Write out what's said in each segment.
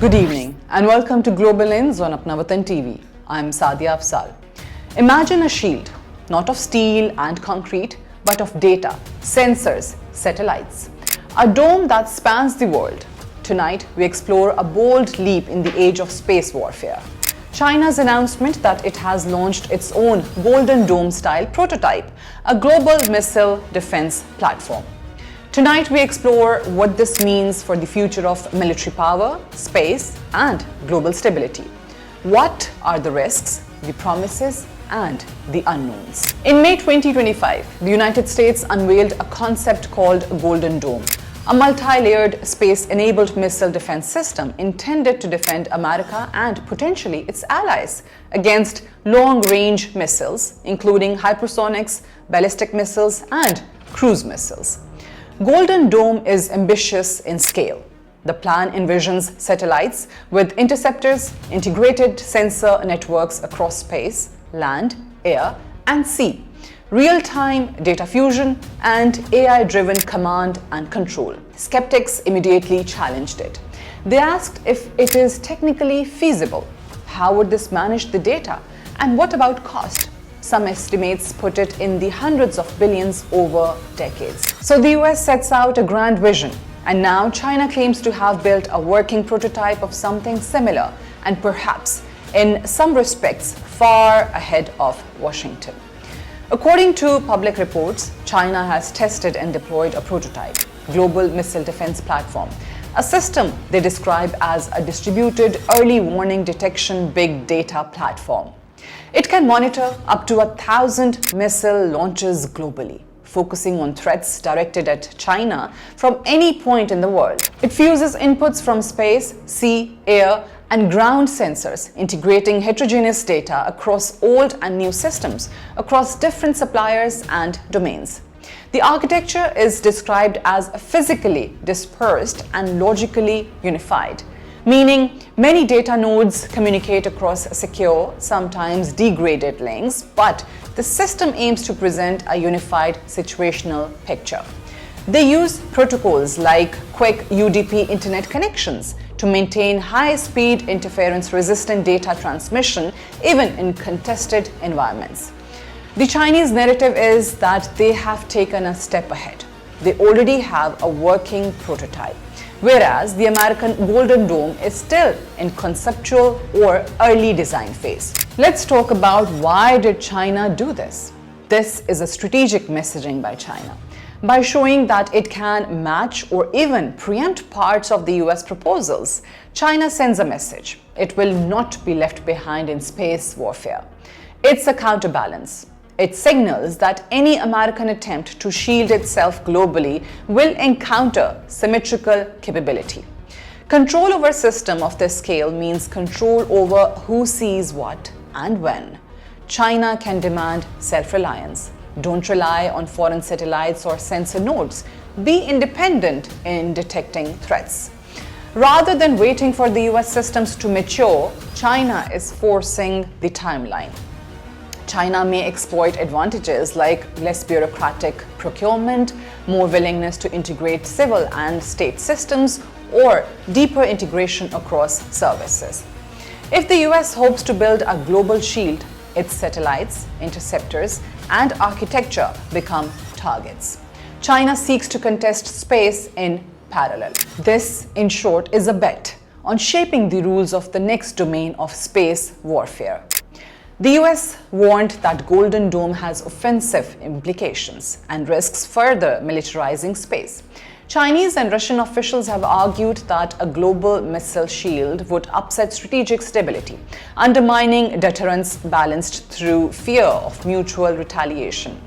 Good evening and welcome to Global Lens on Apna Watan TV. I'm Saadia Afzaal. Imagine a shield, not of steel and concrete, but of data, sensors, satellites. A dome that spans the world. Tonight, we explore a bold leap in the age of space warfare. China's announcement that it has launched its own Golden Dome-style prototype, a global missile defense platform. Tonight, we explore what this means for the future of military power, space, and global stability. What are the risks, the promises, and the unknowns? In May 2025, the United States unveiled a concept called Golden Dome, a multi-layered space-enabled missile defense system intended to defend America and potentially its allies against long-range missiles, including hypersonics, ballistic missiles, and cruise missiles. Golden Dome is ambitious in scale. The plan envisions satellites with interceptors, integrated sensor networks across space, land, air, and sea, real-time data fusion, and AI-driven command and control. Skeptics immediately challenged it. They asked if it is technically feasible. How would this manage the data? And what about cost? Some estimates put it in the hundreds of billions over decades. So the US sets out a grand vision, and now China claims to have built a working prototype of something similar, and perhaps, in some respects, far ahead of Washington. According to public reports, China has tested and deployed a prototype, Global Missile Defense Platform, a system they describe as a distributed early warning detection big data platform. It can monitor up to 1,000 missile launches globally, focusing on threats directed at China from any point in the world. It fuses inputs from space, sea, air, and ground sensors, integrating heterogeneous data across old and new systems, across different suppliers and domains. The architecture is described as physically dispersed and logically unified, meaning many data nodes communicate across secure, sometimes degraded links, but the system aims to present a unified situational picture. They use protocols like quick UDP internet connections to maintain high-speed interference-resistant data transmission even in contested environments. The Chinese narrative is that they have taken a step ahead. They already have a working prototype, whereas the American Golden Dome is still in conceptual or early design phase. Let's talk about why did China do this? This is a strategic messaging by China. By showing that it can match or even preempt parts of the US proposals, China sends a message. It will not be left behind in space warfare. It's a counterbalance. It signals that any American attempt to shield itself globally will encounter symmetrical capability. Control over a system of this scale means control over who sees what and when. China can demand self-reliance. Don't rely on foreign satellites or sensor nodes. Be independent in detecting threats. Rather than waiting for the US systems to mature, China is forcing the timeline. China may exploit advantages like less bureaucratic procurement, more willingness to integrate civil and state systems, or deeper integration across services. If the US hopes to build a global shield, its satellites, interceptors, and architecture become targets. China seeks to contest space in parallel. This, in short, is a bet on shaping the rules of the next domain of space warfare. The US warned that Golden Dome has offensive implications and risks further militarizing space. Chinese and Russian officials have argued that a global missile shield would upset strategic stability, undermining deterrence balanced through fear of mutual retaliation.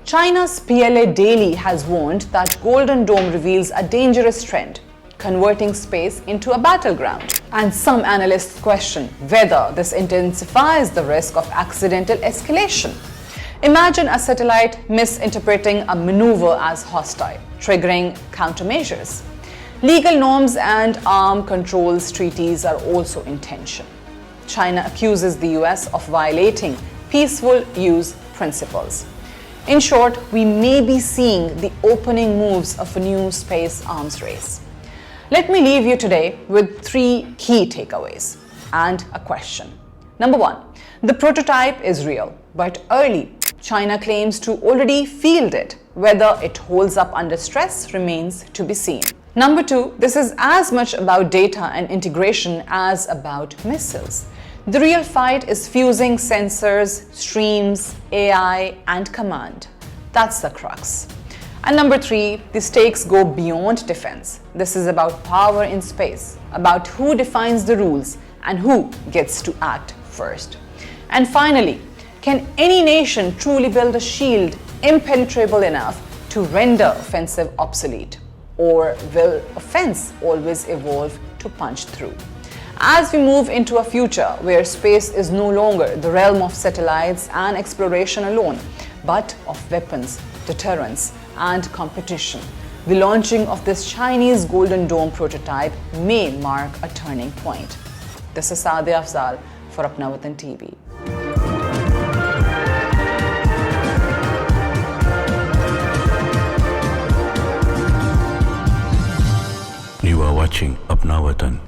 China's PLA Daily has warned that Golden Dome reveals a dangerous trend, converting space into a battleground. And some analysts question whether this intensifies the risk of accidental escalation. Imagine a satellite misinterpreting a maneuver as hostile, triggering countermeasures. Legal norms and arm controls treaties are also in tension. China accuses the US of violating peaceful use principles. In short, we may be seeing the opening moves of a new space arms race. Let me leave you today with 3 key takeaways and a question. Number 1, the prototype is real, but early. China claims to already field it. Whether it holds up under stress remains to be seen. Number 2, this is as much about data and integration as about missiles. The real fight is fusing sensors, streams, AI, and command. That's the crux. And number 3, the stakes go beyond defense. This is about power in space, about who defines the rules and who gets to act first. And finally, can any nation truly build a shield impenetrable enough to render offensive obsolete? Or will offense always evolve to punch through? As we move into a future where space is no longer the realm of satellites and exploration alone, but of weapons, deterrence, and competition, the launching of this Chinese Golden Dome prototype may mark a turning point. This is Saadia Afzaal for Apna Watan TV. You are watching Apna Watan.